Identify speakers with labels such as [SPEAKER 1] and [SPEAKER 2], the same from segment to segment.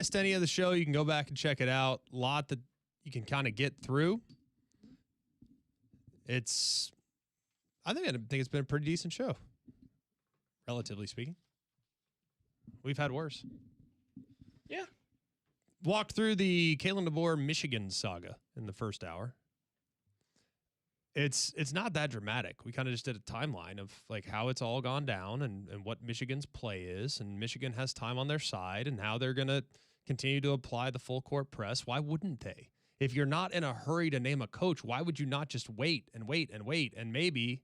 [SPEAKER 1] missed any of the show, you can go back and check it out. A lot that you can kind of get through. I think it's been a pretty decent show, relatively speaking. We've had worse.
[SPEAKER 2] Yeah.
[SPEAKER 1] Walked through the Debor, Michigan saga in the first hour. It's not that dramatic. We kind of just did a timeline of like how it's all gone down and what Michigan's play is, and Michigan has time on their side and how they're going to continue to apply the full court press. Why wouldn't they? If you're not in a hurry to name a coach, why would you not just wait and wait and wait? And maybe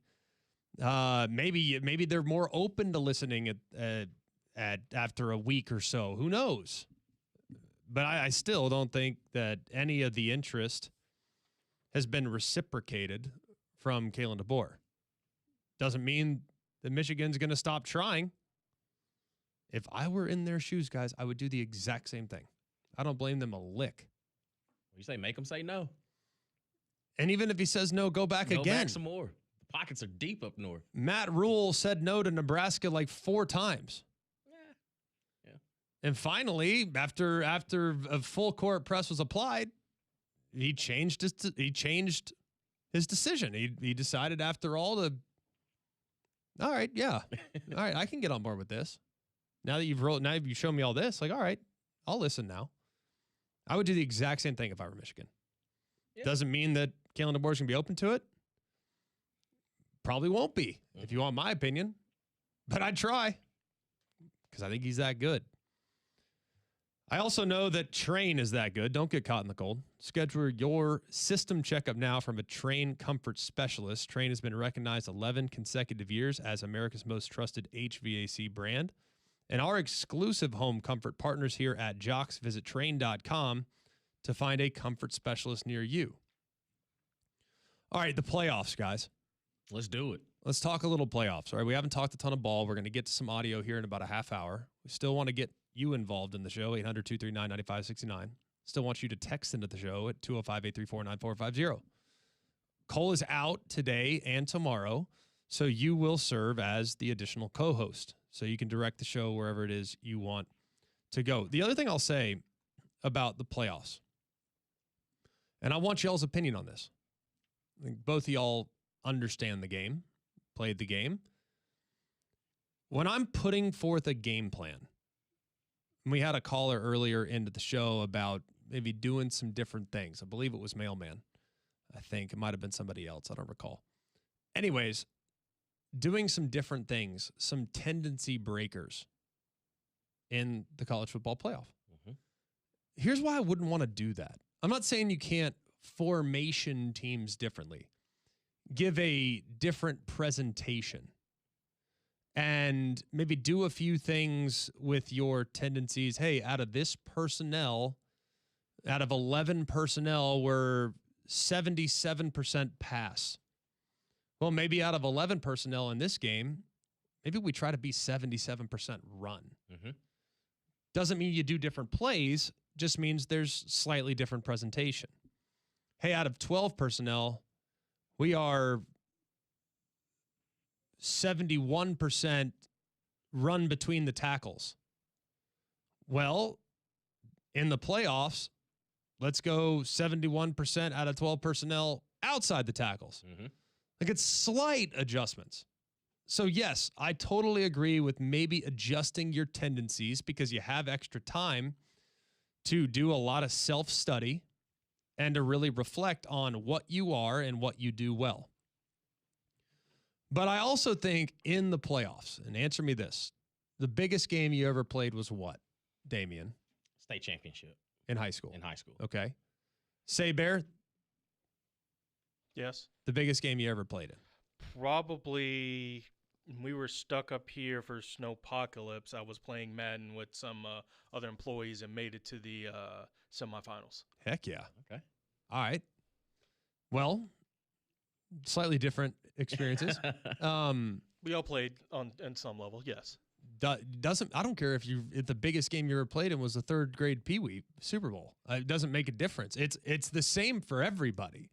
[SPEAKER 1] they're more open to listening at after a week or so. Who knows? But I still don't think that any of the interest has been reciprocated from Debor. Doesn't mean that Michigan's going to stop trying. If I were in their shoes, guys, I would do the exact same thing. I don't blame them a lick.
[SPEAKER 2] You say make them say no.
[SPEAKER 1] And even if he says no, go back again. Go back
[SPEAKER 2] some more. The pockets are deep up north.
[SPEAKER 1] Matt Rule said no to Nebraska like 4 times.
[SPEAKER 2] Yeah.
[SPEAKER 1] And finally, after a full court press was applied, he changed his decision. He decided after all to, all right, yeah, all right, I can get on board with this. Now that you've shown me all this, like, all right, I'll listen now. I would do the exact same thing if I were Michigan. Yeah. Doesn't mean that Debor's going to be open to it. Probably won't be, if you want my opinion. But I'd try because I think he's that good. I also know that Train is that good. Don't get caught in the cold. Schedule your system checkup now from a Train comfort specialist. Train has been recognized 11 consecutive years as America's most trusted HVAC brand. And our exclusive home comfort partners here at Jocks. Visit Train.com to find a comfort specialist near you. All right, the playoffs, guys.
[SPEAKER 2] Let's do it.
[SPEAKER 1] Let's talk a little playoffs. All right, we haven't talked a ton of ball. We're going to get to some audio here in about a half hour. We still want to get you involved in the show, 800-239-9569. Still want you to text into the show at 205-834-9450. Cole is out today and tomorrow, so you will serve as the additional co-host. So you can direct the show wherever it is you want to go. The other thing I'll say about the playoffs, and I want y'all's opinion on this. I think both of y'all understand the game, played the game. When I'm putting forth a game plan, and we had a caller earlier into the show about maybe doing some different things. I believe it was Mailman. I think it might have been somebody else. I don't recall. Anyways, doing some different things, some tendency breakers in the college football playoff. Mm-hmm. Here's why I wouldn't want to do that. I'm not saying you can't formation teams differently. Give a different presentation and maybe do a few things with your tendencies. Hey, out of this personnel, out of 11 personnel, we're 77% pass. Well, maybe out of 11 personnel in this game, maybe we try to be 77% run. Mm-hmm. Doesn't mean you do different plays, just means there's slightly different presentation. Hey, out of 12 personnel, we are 71% run between the tackles. Well, in the playoffs, let's go 71% out of 12 personnel outside the tackles. Mm-hmm. Like, it's slight adjustments. So, yes, I totally agree with maybe adjusting your tendencies because you have extra time to do a lot of self-study and to really reflect on what you are and what you do well. But I also think in the playoffs, and answer me this, the biggest game you ever played was what, Damian?
[SPEAKER 2] State championship.
[SPEAKER 1] In high school?
[SPEAKER 2] In high school.
[SPEAKER 1] Okay. Say, Bear?
[SPEAKER 3] Yes.
[SPEAKER 1] The biggest game you ever played in?
[SPEAKER 3] Probably, we were stuck up here for Snowpocalypse. I was playing Madden with some other employees and made it to the semifinals.
[SPEAKER 1] Heck yeah.
[SPEAKER 2] Okay.
[SPEAKER 1] All right. Well, slightly different experiences.
[SPEAKER 3] We all played on some level, yes.
[SPEAKER 1] I don't care if the biggest game you ever played in was the third grade Pee Wee Super Bowl. It doesn't make a difference. It's the same for everybody.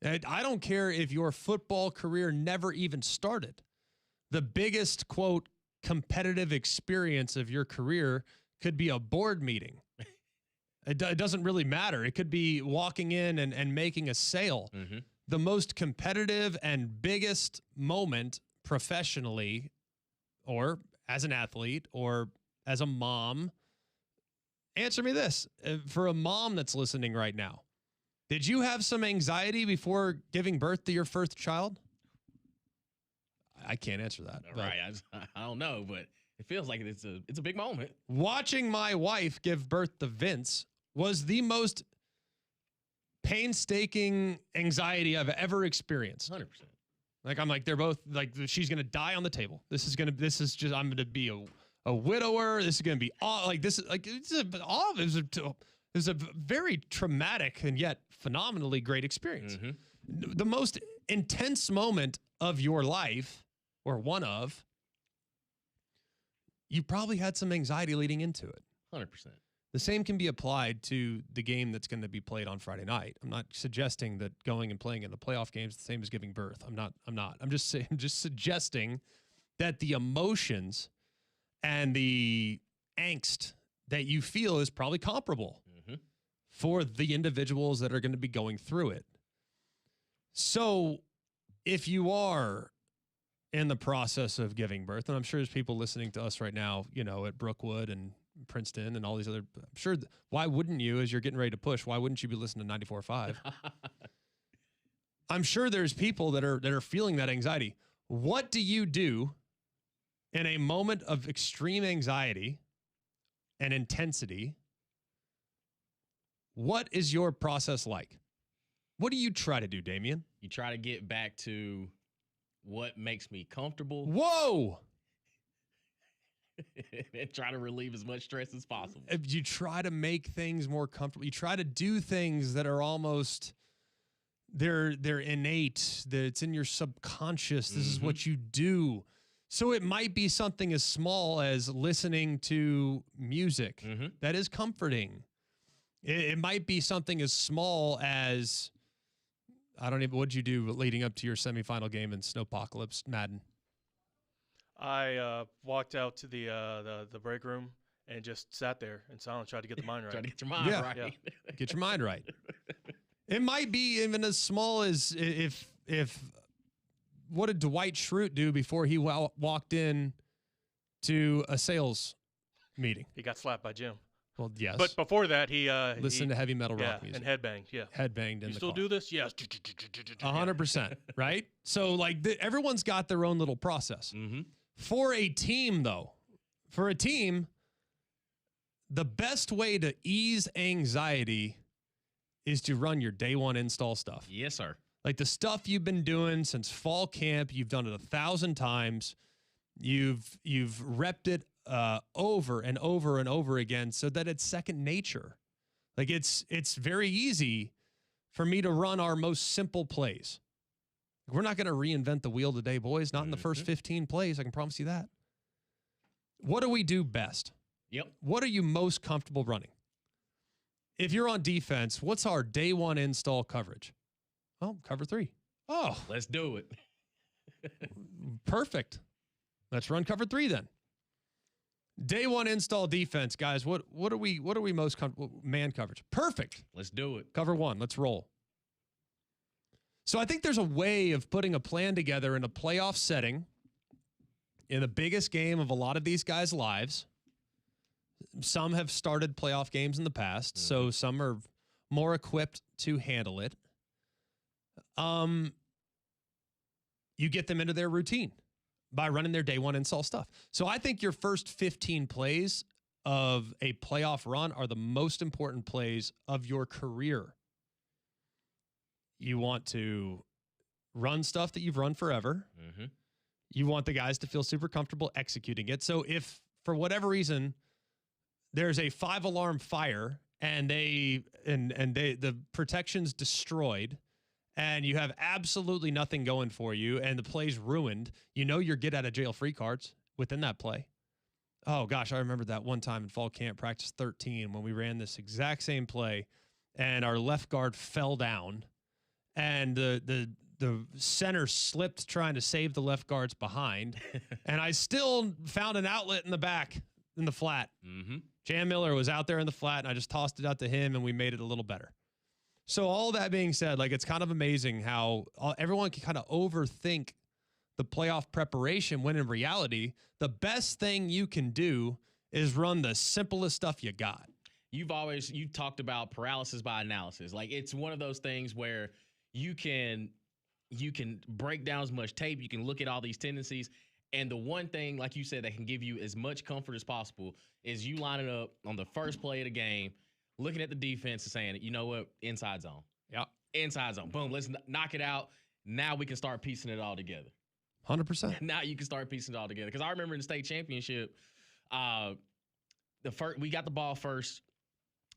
[SPEAKER 1] I don't care if your football career never even started. The biggest, quote, competitive experience of your career could be a board meeting It doesn't really matter. It could be walking in and making a sale.
[SPEAKER 2] Mm-hmm.
[SPEAKER 1] The most competitive and biggest moment professionally, or as an athlete, or as a mom. Answer me this. For a mom that's listening right now, did you have some anxiety before giving birth to your first child? I can't answer that.
[SPEAKER 2] Right. I don't know, but it feels like it's a big moment.
[SPEAKER 1] Watching my wife give birth to Vince was the most painstaking anxiety I've ever experienced.
[SPEAKER 2] 100%.
[SPEAKER 1] Like, I'm like, they're both like, she's going to die on the table. I'm going to be a widower. This is going to be like, this is like, it was a very traumatic and yet phenomenally great experience.
[SPEAKER 2] Mm-hmm.
[SPEAKER 1] The most intense moment of your life, or one of, you probably had some anxiety leading into it.
[SPEAKER 2] 100%.
[SPEAKER 1] The same can be applied to the game that's going to be played on Friday night. I'm not suggesting that going and playing in the playoff games is the same as giving birth. I'm not. I'm just suggesting that the emotions and the angst that you feel is probably comparable for the individuals that are going to be going through it. So if you are in the process of giving birth, and I'm sure there's people listening to us right now, at Brookwood and Princeton and all these other, I'm sure, why wouldn't you, as you're getting ready to push, why wouldn't you be listening to 94.5? I'm sure there's people that are feeling that anxiety. What do you do in a moment of extreme anxiety and intensity? What is your process like? What do you try to do, Damien?
[SPEAKER 2] You try to get back to what makes me comfortable.
[SPEAKER 1] Whoa!
[SPEAKER 2] And try to relieve as much stress as possible.
[SPEAKER 1] You try to make things more comfortable. You try to do things that are almost, they're innate, that it's in your subconscious. This is what you do. So it might be something as small as listening to music that is comforting. It might be something as small as, what'd you do leading up to your semifinal game in Snowpocalypse Madden?
[SPEAKER 3] I walked out to the break room and just sat there in silence, tried to get the mind right.
[SPEAKER 2] Try to get your mind right.
[SPEAKER 3] Yeah.
[SPEAKER 1] Get your mind right. It might be even as small as if what did Dwight Schrute do before he walked in to a sales meeting?
[SPEAKER 3] He got slapped by Jim.
[SPEAKER 1] Well, yes.
[SPEAKER 3] But before that, he
[SPEAKER 1] listened to heavy metal rock music.
[SPEAKER 3] and headbanged. Yeah.
[SPEAKER 1] Headbanged in
[SPEAKER 3] You
[SPEAKER 1] the
[SPEAKER 3] still
[SPEAKER 1] car.
[SPEAKER 3] do this? Yes.
[SPEAKER 1] 100%, right? So like everyone's got their own little process.
[SPEAKER 2] Mm-hmm.
[SPEAKER 1] For a team, though, the best way to ease anxiety is to run your day one install stuff.
[SPEAKER 2] Yes, sir.
[SPEAKER 1] Like the stuff you've been doing since fall camp, you've done it 1,000 times. You've repped it over and over and over again so that it's second nature. Like it's very easy for me to run our most simple plays. We're not going to reinvent the wheel today, boys. Not in the first 15 plays. I can promise you that. What do we do best?
[SPEAKER 2] Yep.
[SPEAKER 1] What are you most comfortable running? If you're on defense, what's our day one install coverage? Oh, cover 3. Oh,
[SPEAKER 2] Let's do it.
[SPEAKER 1] perfect. Let's run cover 3 then. Day one install defense, guys. What are we most comfortable? Man coverage. Perfect.
[SPEAKER 2] Let's do it.
[SPEAKER 1] Cover 1. Let's roll. So I think there's a way of putting a plan together in a playoff setting in the biggest game of a lot of these guys' lives. Some have started playoff games in the past, so some are more equipped to handle it. You get them into their routine by running their day one install stuff. So I think your first 15 plays of a playoff run are the most important plays of your career. You want to run stuff that you've run forever. You want the guys to feel super comfortable executing it. So if for whatever reason there's a 5-alarm fire and the protection's destroyed and you have absolutely nothing going for you and the play's ruined, your get out of jail free cards within that play. Oh gosh, I remember that one time in fall camp practice 13 when we ran this exact same play and our left guard fell down and the center slipped trying to save the left guards behind. And I still found an outlet in the back in the flat. Jan Miller was out there in the flat, and I just tossed it out to him, and we made it a little better. So all that being said, like, it's kind of amazing how everyone can kind of overthink the playoff preparation when in reality, the best thing you can do is run the simplest stuff you got.
[SPEAKER 2] You talked about paralysis by analysis. Like, it's one of those things where you can break down as much tape. You can look at all these tendencies. And the one thing, like you said, that can give you as much comfort as possible is you line it up on the first play of the game, looking at the defense and saying, you know what, inside zone.
[SPEAKER 1] Yep.
[SPEAKER 2] Inside zone. Boom, let's knock it out. Now we can start piecing it all together.
[SPEAKER 1] 100%.
[SPEAKER 2] Now you can start piecing it all together. Because I remember in the state championship, we got the ball first.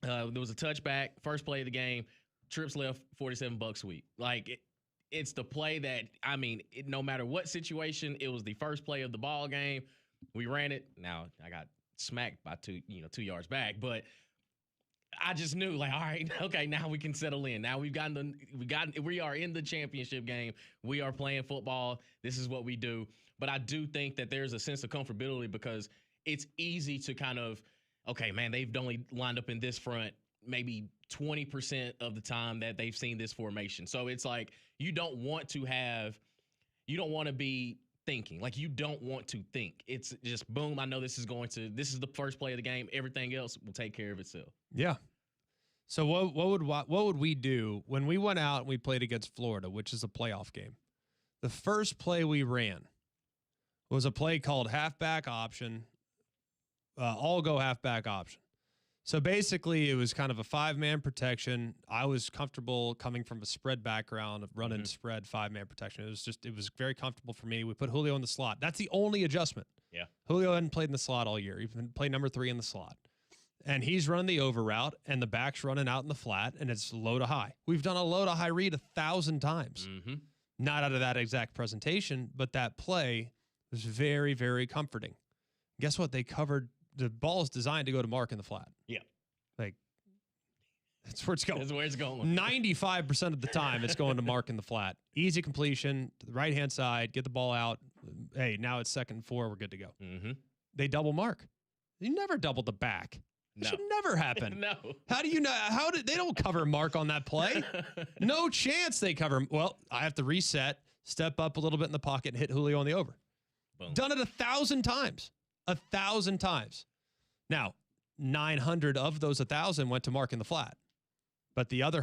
[SPEAKER 2] There was a touchback, first play of the game, trips left, $47 sweep. Like, it's the play that, I mean, no matter what situation, it was the first play of the ball game. We ran it. Now I got smacked by 2 yards back, but I just knew, like, all right, okay, now we can settle in. Now we are in the championship game. We are playing football. This is what we do. But I do think that there's a sense of comfortability because it's easy to kind of, okay, man, they've only lined up in this front maybe 20% of the time that they've seen this formation. So it's like, you don't want to be thinking. Like, you don't want to think. It's just, boom, I know this is the first play of the game. Everything else will take care of itself.
[SPEAKER 1] Yeah. So what would we do when we went out and we played against Florida, which is a playoff game? The first play we ran was a play called halfback option, all go halfback option. So basically, it was kind of a 5-man protection. I was comfortable coming from a spread background of running spread 5-man protection. It was very comfortable for me. We put Julio in the slot. That's the only adjustment.
[SPEAKER 2] Yeah.
[SPEAKER 1] Julio hadn't played in the slot all year. He's played number 3 in the slot. And he's running the over route, and the back's running out in the flat, and it's low to high. We've done a low to high read 1,000 times. Not out of that exact presentation, but that play was very, very comforting. Guess what? They covered. The ball is designed to go to Mark in the flat.
[SPEAKER 2] Yeah.
[SPEAKER 1] Like, that's where it's going.
[SPEAKER 2] That's where it's going.
[SPEAKER 1] 95% of the time, it's going to Mark in the flat. Easy completion to the right-hand side, get the ball out. Hey, now it's 2nd and 4. We're good to go. They double Mark. You never double the back. It should never happen.
[SPEAKER 2] No.
[SPEAKER 1] How do you know? They don't cover Mark on that play? No chance they cover him. Well, I have to reset, step up a little bit in the pocket, and hit Julio on the over.
[SPEAKER 2] Boom.
[SPEAKER 1] Done it 1,000 times. 1,000 times. Now, 900 of those 1,000 went to Mark in the flat. But the other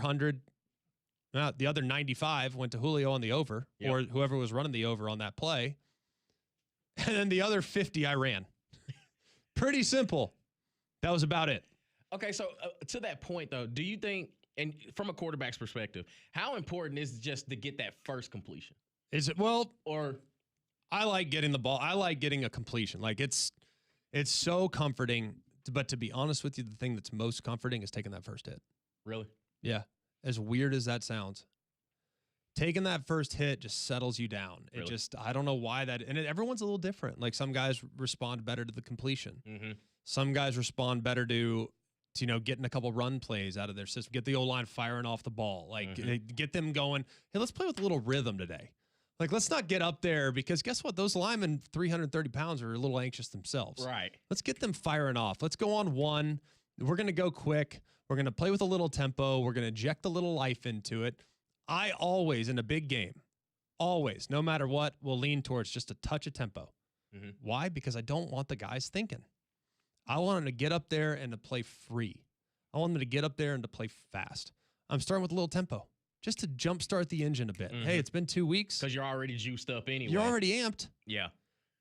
[SPEAKER 1] 95 went to Julio on the over, or whoever was running the over on that play. And then the other 50 I ran. Pretty simple. That was about it.
[SPEAKER 2] Okay, so to that point, though, do you think, and from a quarterback's perspective, how important is it just to get that first completion?
[SPEAKER 1] Is it? Well,
[SPEAKER 2] or
[SPEAKER 1] I like getting the ball. I like getting a completion. Like, it's so comforting. But to be honest with you, the thing that's most comforting is taking that first hit.
[SPEAKER 2] Really?
[SPEAKER 1] Yeah. As weird as that sounds. Taking that first hit just settles you down. It
[SPEAKER 2] Really?
[SPEAKER 1] I don't know why that, and everyone's a little different. Like, some guys respond better to the completion. Some guys respond better to getting a couple run plays out of their system, get the O-line firing off the ball, like get them going. Hey, let's play with a little rhythm today. Like, let's not get up there, because guess what? Those linemen, 330 pounds, are a little anxious themselves.
[SPEAKER 2] Right.
[SPEAKER 1] Let's get them firing off. Let's go on one. We're going to go quick. We're going to play with a little tempo. We're going to inject a little life into it. I always, in a big game, always, no matter what, will lean towards just a touch of tempo. Why? Because I don't want the guys thinking. I want them to get up there and to play free. I want them to get up there and to play fast. I'm starting with a little tempo, just to jumpstart the engine a bit. Hey, it's been 2 weeks.
[SPEAKER 2] Because you're already juiced up anyway.
[SPEAKER 1] You're already amped.
[SPEAKER 2] Yeah.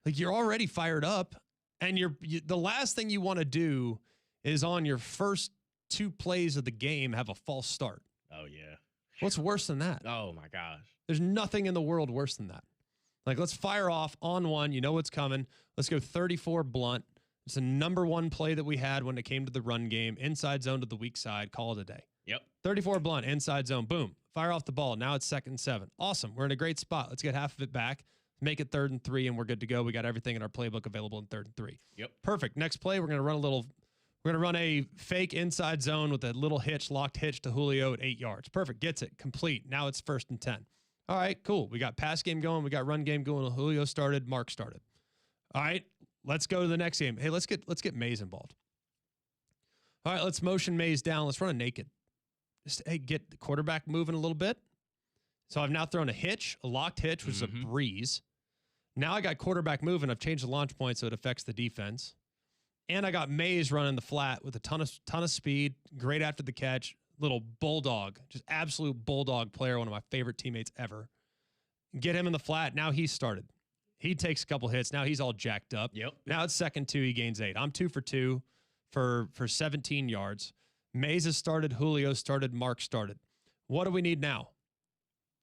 [SPEAKER 1] Like, you're already fired up. And the last thing you want to do is, on your first 2 plays of the game, have a false start.
[SPEAKER 2] Oh, yeah.
[SPEAKER 1] What's worse than that?
[SPEAKER 2] Oh, my gosh.
[SPEAKER 1] There's nothing in the world worse than that. Like, let's fire off on one. You know what's coming. Let's go 34 blunt. It's the #1 play that we had when it came to the run game. Inside zone to the weak side. Call it a day.
[SPEAKER 2] Yep.
[SPEAKER 1] 34 blunt, inside zone. Boom. Fire off the ball. Now it's 2nd and 7. Awesome. We're in a great spot. Let's get half of it back. Make it 3rd and 3, and we're good to go. We got everything in our playbook available in 3rd and 3.
[SPEAKER 2] Yep.
[SPEAKER 1] Perfect. Next play, we're going to run a fake inside zone with a little locked hitch to Julio at 8 yards. Perfect. Gets it. Complete. Now it's 1st and 10. All right, cool. We got pass game going. We got run game going. Julio started. Mark started. All right, let's go to the next game. Hey, let's get Mays involved. All right, let's motion Mays down. Let's run a naked. Just get the quarterback moving a little bit. So I've now thrown a hitch, a locked hitch, which is a breeze. Now I got quarterback moving. I've changed the launch point so it affects the defense. And I got Mays running the flat with a ton of speed, great after the catch, little bulldog, just absolute bulldog player, one of my favorite teammates ever. Get him in the flat. Now he's started. He takes a couple hits. Now he's all jacked up.
[SPEAKER 2] Yep.
[SPEAKER 1] Now it's 2nd 2. He gains 8. I'm 2 for 2 for 17 yards. Mays has started. Julio started. Mark started. What do we need now?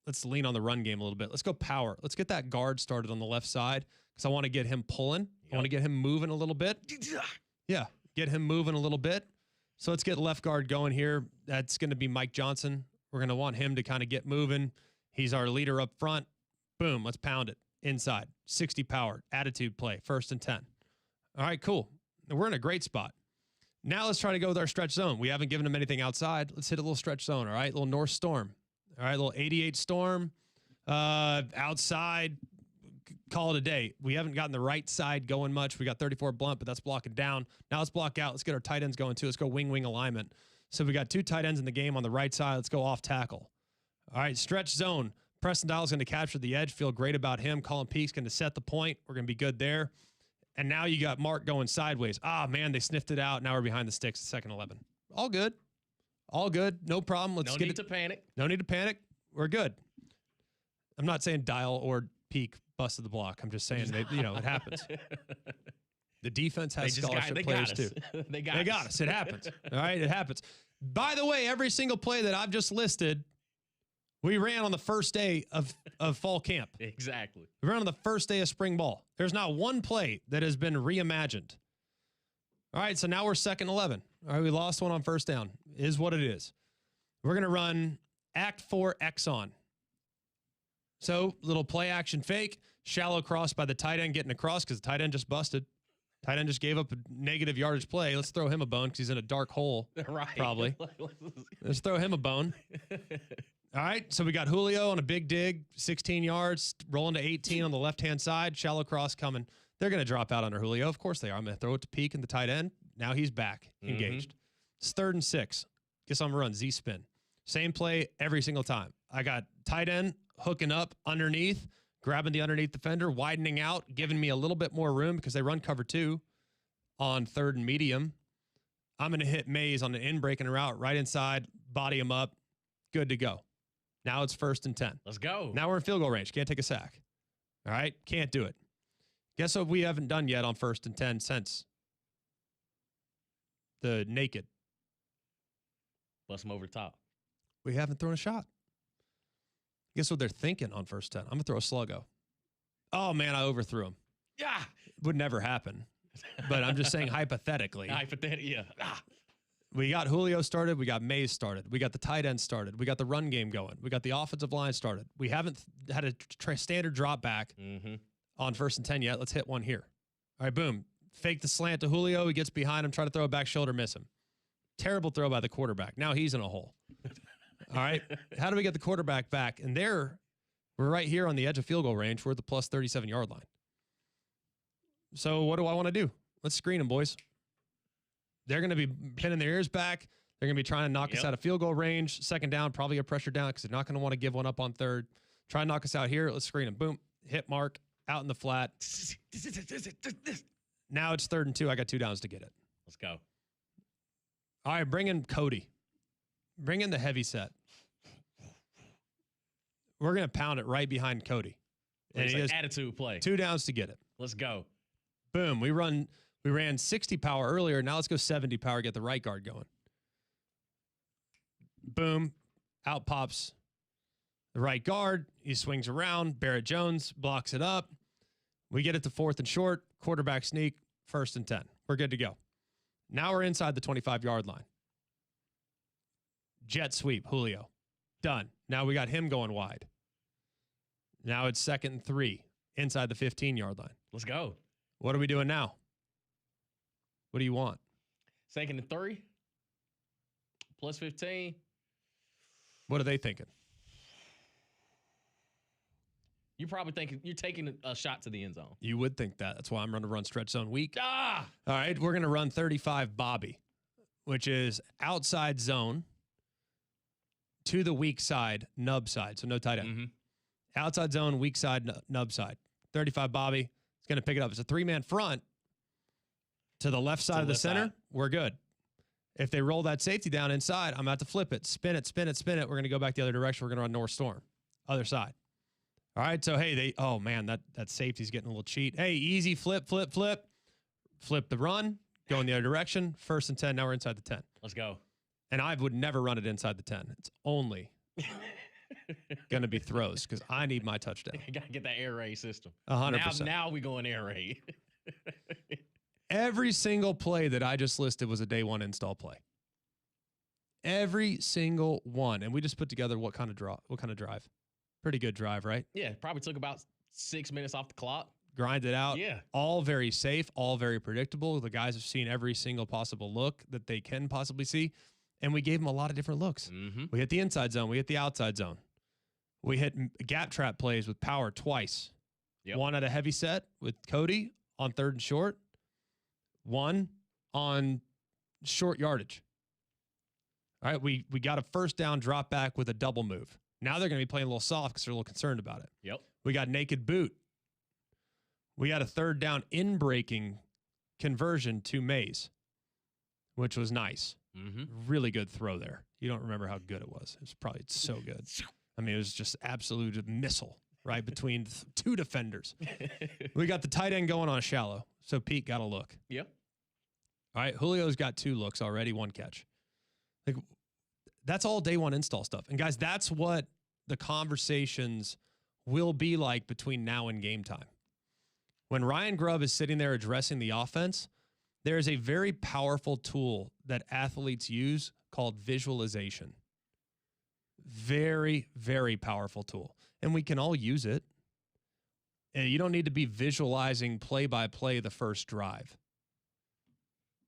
[SPEAKER 1] Let's lean on the run game a little bit. Let's go power. Let's get that guard started on the left side because I want to get him pulling. Yep. I want to get him moving a little bit. Yeah, get him moving a little bit. So let's get left guard going here. That's going to be Mike Johnson. We're going to want him to kind of get moving. He's our leader up front. Boom, let's pound it. Inside, 60 power, attitude play, 1st and 10. All right, cool. We're in a great spot. Now let's try to go with our stretch zone. We haven't given him anything outside. Let's hit a little stretch zone, all right? A little north storm. All right, a little 88 storm. Outside, call it a day. We haven't gotten the right side going much. We got 34 blunt, but that's blocking down. Now let's block out. Let's get our tight ends going too. Let's go wing alignment. So we got 2 tight ends in the game on the right side. Let's go off tackle. All right, stretch zone. Preston Dial's going to capture the edge. Feel great about him. Colin Peake's going to set the point. We're going to be good there. And now you got Mark going sideways. Ah, man, they sniffed it out. Now we're behind the sticks, 2nd 11. All good. All good. No problem. Let's
[SPEAKER 2] no
[SPEAKER 1] get
[SPEAKER 2] need to panic.
[SPEAKER 1] No need to panic. We're good. I'm not saying Dial or Peake busted the block. I'm just saying, it happens. The defense has scholarship players too.
[SPEAKER 2] They got us.
[SPEAKER 1] It happens. All right, it happens. By the way, every single play that I've just listed, we ran on the first day of fall camp.
[SPEAKER 2] Exactly.
[SPEAKER 1] We ran on the first day of spring ball. There's not one play that has been reimagined. All right, so now we're 2nd 11. All right, we lost one on first down. Is what it is. We're going to run Act 4 Exxon. So, little play action fake, shallow cross by the tight end getting across because the tight end just busted. Tight end just gave up a negative yardage play. Let's throw him a bone because he's in a dark hole.
[SPEAKER 2] Right.
[SPEAKER 1] Probably. Let's throw him a bone. All right, so we got Julio on a big dig, 16 yards, rolling to 18 on the left-hand side, shallow cross coming. They're going to drop out under Julio. Of course they are. I'm going to throw it to Peake and the tight end. Now he's back, engaged. It's 3rd and 6. Guess I'm going to run Z-spin. Same play every single time. I got tight end hooking up underneath, grabbing the underneath defender, widening out, giving me a little bit more room because they run cover 2 on 3rd and medium. I'm going to hit Mays on the in breaking route right inside, body him up, good to go. Now it's 1st and 10.
[SPEAKER 2] Let's go.
[SPEAKER 1] Now we're in field goal range. Can't take a sack. All right? Can't do it. Guess what we haven't done yet on 1st and 10 since the naked?
[SPEAKER 2] Bust him over the top.
[SPEAKER 1] We haven't thrown a shot. Guess what they're thinking on 1st 10? I'm going to throw a sluggo. Oh, man, I overthrew him.
[SPEAKER 2] Yeah.
[SPEAKER 1] Would never happen. But I'm just saying hypothetically.
[SPEAKER 2] Hypothetically, yeah.
[SPEAKER 1] We got Julio started. We got Mays started. We got the tight end started. We got the run game going. We got the offensive line started. We haven't had a standard drop back on 1st and 10 yet. Let's hit one here. All right, boom. Fake the slant to Julio. He gets behind him, try to throw a back shoulder, miss him. Terrible throw by the quarterback. Now he's in a hole. All right. How do we get the quarterback back? And we're right here on the edge of field goal range. We're at the plus 37-yard line. So what do I want to do? Let's screen them, boys. They're going to be pinning their ears back. They're going to be trying to knock us out of field goal range. 2nd down, probably a pressure down because they're not going to want to give one up on 3rd. Try and knock us out here. Let's screen them. Boom. Hit Mark. Out in the flat. Now it's 3rd and 2. I got 2 downs to get it.
[SPEAKER 2] Let's go.
[SPEAKER 1] All right, bring in Cody. Bring in the heavy set. We're going to pound it right behind Cody.
[SPEAKER 2] And he has attitude play.
[SPEAKER 1] 2 downs to get it.
[SPEAKER 2] Let's go.
[SPEAKER 1] Boom. We ran 60 power earlier. Now let's go 70 power, get the right guard going. Boom. Out pops the right guard. He swings around. Barrett Jones blocks it up. We get it to 4th and short. Quarterback sneak. 1st and 10. We're good to go. Now we're inside the 25-yard line. Jet sweep. Julio. Done. Now we got him going wide. Now it's 2nd and 3. Inside the 15-yard line.
[SPEAKER 2] Let's go.
[SPEAKER 1] What are we doing now? What do you want?
[SPEAKER 2] 2nd and 3. Plus 15.
[SPEAKER 1] What are they thinking?
[SPEAKER 2] You're probably thinking you're taking a shot to the end zone.
[SPEAKER 1] You would think that. That's why I'm going to run stretch zone weak.
[SPEAKER 2] Ah!
[SPEAKER 1] All right, we're going to run 35 Bobby. which is outside zone to the weak side, nub side. So no tight end.
[SPEAKER 2] Mm-hmm.
[SPEAKER 1] Outside zone, weak side, nub side. 35 Bobby is going to pick it up. It's a 3-man front to the left side of the center. We're good. If they roll that safety down inside, I'm about to flip it, spin it, spin it, spin it. We're going to go back the other direction. We're going to run North Storm, other side. All right. So, hey, oh man, that safety's getting a little cheat. Hey, easy flip, flip, flip. Flip the run, go in the other direction. 1st and 10. Now we're inside the 10.
[SPEAKER 2] Let's go.
[SPEAKER 1] And I would never run it inside the 10. It's only going to be throws because I need my touchdown.
[SPEAKER 2] Got to get that air raid system.
[SPEAKER 1] 100%.
[SPEAKER 2] Now we go in air raid.
[SPEAKER 1] Every single play that I just listed was a day one install play. Every single one. And we just put together what kind of drive. Pretty good drive, right?
[SPEAKER 2] Yeah, probably took about 6 minutes off the clock.
[SPEAKER 1] Grind it out.
[SPEAKER 2] Yeah.
[SPEAKER 1] All very safe, all very predictable. The guys have seen every single possible look that they can possibly see. And we gave them a lot of different looks.
[SPEAKER 2] Mm-hmm.
[SPEAKER 1] We hit the inside zone. We hit the outside zone. We hit gap trap plays with power twice.
[SPEAKER 2] Yep.
[SPEAKER 1] One at a heavy set with Cody on 3rd and short. One on short yardage. All right, we got a 1st down drop back with a double move. Now they're going to be playing a little soft because they're a little concerned about it.
[SPEAKER 2] Yep.
[SPEAKER 1] We got naked boot. We got a 3rd down in-breaking conversion to Mays, which was nice.
[SPEAKER 2] Mm-hmm.
[SPEAKER 1] Really good throw there. You don't remember how good it was. It was probably so good. I mean, it was just absolute missile right between 2 defenders. We got the tight end going on a shallow, so Pete got a look.
[SPEAKER 2] Yep.
[SPEAKER 1] All right, Julio's got 2 looks already, 1 catch. Like, that's all day one install stuff. And guys, that's what the conversations will be like between now and game time. When Ryan Grubb is sitting there addressing the offense, there is a very powerful tool that athletes use called visualization. Very, very powerful tool. And we can all use it. And you don't need to be visualizing play-by-play the first drive.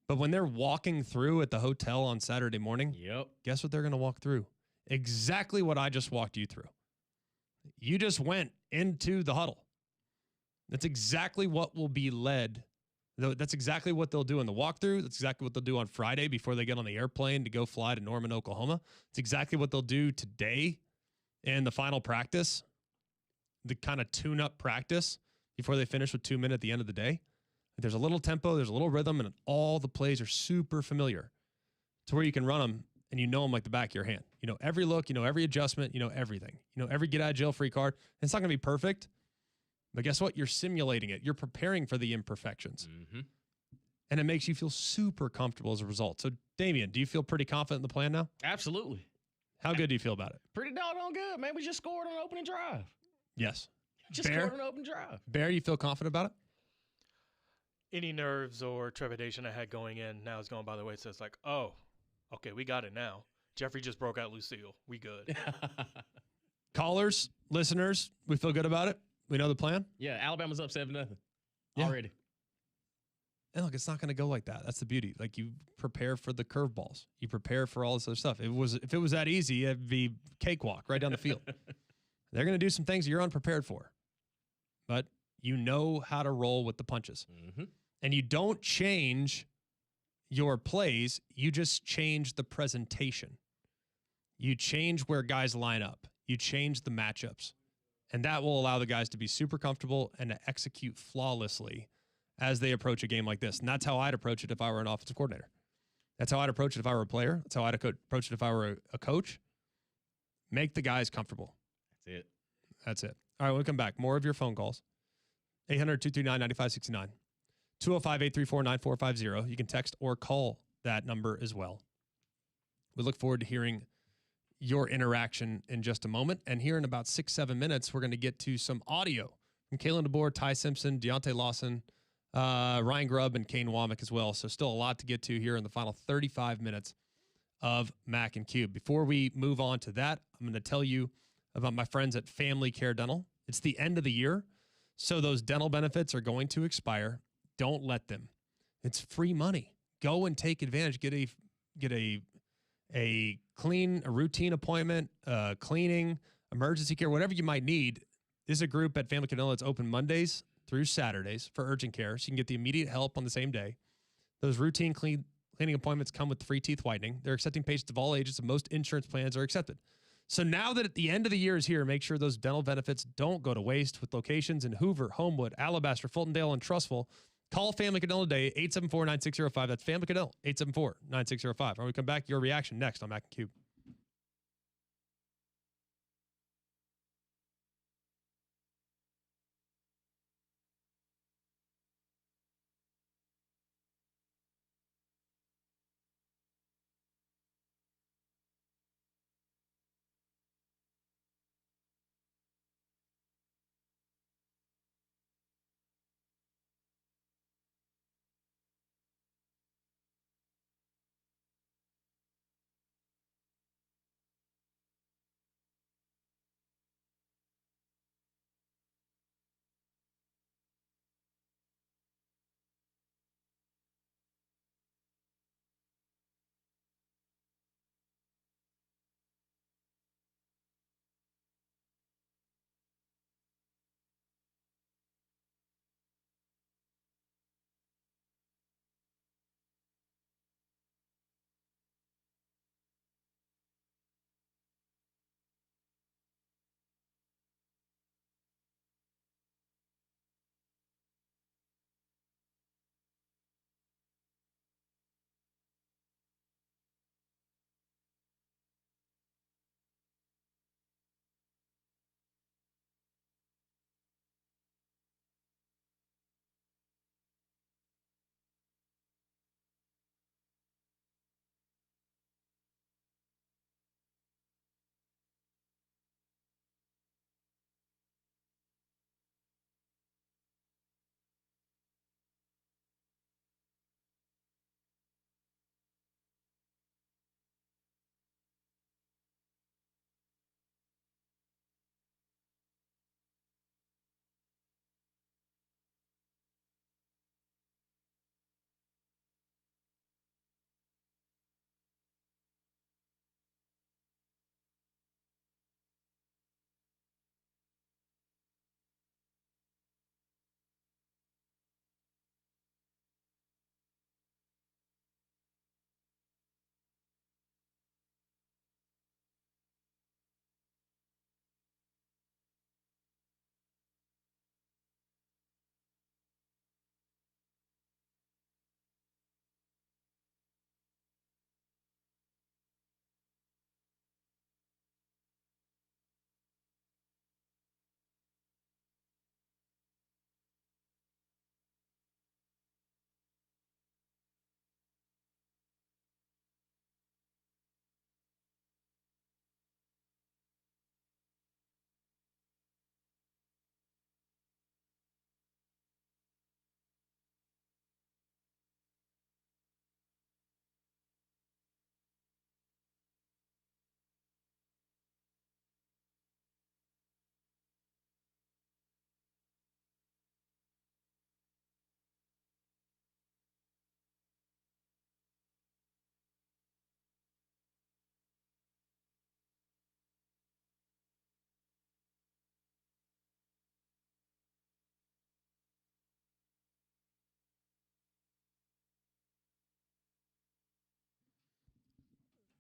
[SPEAKER 1] But when they're walking through at the hotel on Saturday morning,
[SPEAKER 2] yep,
[SPEAKER 1] guess what they're going to walk through? Exactly what I just walked you through. You just went into the huddle. That's exactly what will be led. That's exactly what they'll do in the walkthrough. That's exactly what they'll do on Friday before they get on the airplane to go fly to Norman, Oklahoma. It's exactly what they'll do today in the final practice, the kind of tune-up practice before they finish with 2 minutes at the end of the day. There's a little tempo, there's a little rhythm, and all the plays are super familiar to where you can run them and you know them like the back of your hand. You know every look, you know every adjustment, you know everything. You know every get-out-of-jail-free card. It's not going to be perfect, but guess what? You're simulating it. You're preparing for the imperfections.
[SPEAKER 2] Mm-hmm.
[SPEAKER 1] And it makes you feel super comfortable as a result. So, Damian, do you feel pretty confident in the plan now?
[SPEAKER 2] Absolutely.
[SPEAKER 1] How good do you feel about it?
[SPEAKER 2] Pretty doggone good, man. We just scored on an opening drive.
[SPEAKER 1] Yes.
[SPEAKER 2] Just scored on an opening drive.
[SPEAKER 1] Bear, you feel confident about it?
[SPEAKER 3] Any nerves or trepidation I had going in now is going by the way. So it's like, oh, okay, we got it now. Jeffrey just broke out Lucille. We good.
[SPEAKER 1] Callers, listeners, we feel good about it? We know the plan?
[SPEAKER 2] Yeah, Alabama's up 7-0
[SPEAKER 1] Yeah.
[SPEAKER 2] already.
[SPEAKER 1] And look, it's not going to go like that. That's the beauty. Like, you prepare for the curveballs. You prepare for all this other stuff. If it was that easy, it'd be cakewalk right down the field. They're going to do some things you're unprepared for. But you know how to roll with the punches.
[SPEAKER 2] Mm-hmm.
[SPEAKER 1] And you don't change your plays. You just change the presentation. You change where guys line up. You change the matchups. And that will allow the guys to be super comfortable and to execute flawlessly as they approach a game like this. And that's how I'd approach it if I were an offensive coordinator. That's how I'd approach it if I were a player. That's how I'd approach it if I were a coach. Make the guys comfortable.
[SPEAKER 2] That's it.
[SPEAKER 1] That's it. All right, we'll come back. More of your phone calls. 800-239-9569. 205-834-9450. You can text or call that number as well. We look forward to hearing your interaction in just a moment. And here in about 6-7 minutes, we're going to get to some audio from Kalen Debor, Ty Simpson, Deontay Lawson, Ryan Grubb, and Kane Womack as well. So still a lot to get to here in the final 35 minutes of Mac and Cube. Before we move on to that, I'm going to tell you about my friends at Family Care Dental. It's the end of the year, so those dental benefits are going to expire. Don't let them. It's free money. Go and take advantage. Get a routine appointment, cleaning, emergency care, whatever you might need. This is a group at Family Care Dental that's open Mondays through Saturdays for urgent care, so you can get the immediate help on the same day. Those routine Cleaning appointments come with free teeth whitening. They're accepting patients of all ages, and most insurance plans are accepted. So now that at the end of the year is here, make sure those dental benefits don't go to waste with locations in Hoover, Homewood, Alabaster, Fultondale, and Trussville. Call Family Cadell today, 874-9605. That's Family Cadell, 874-9605. When we come back, your reaction next on Mac and Cube.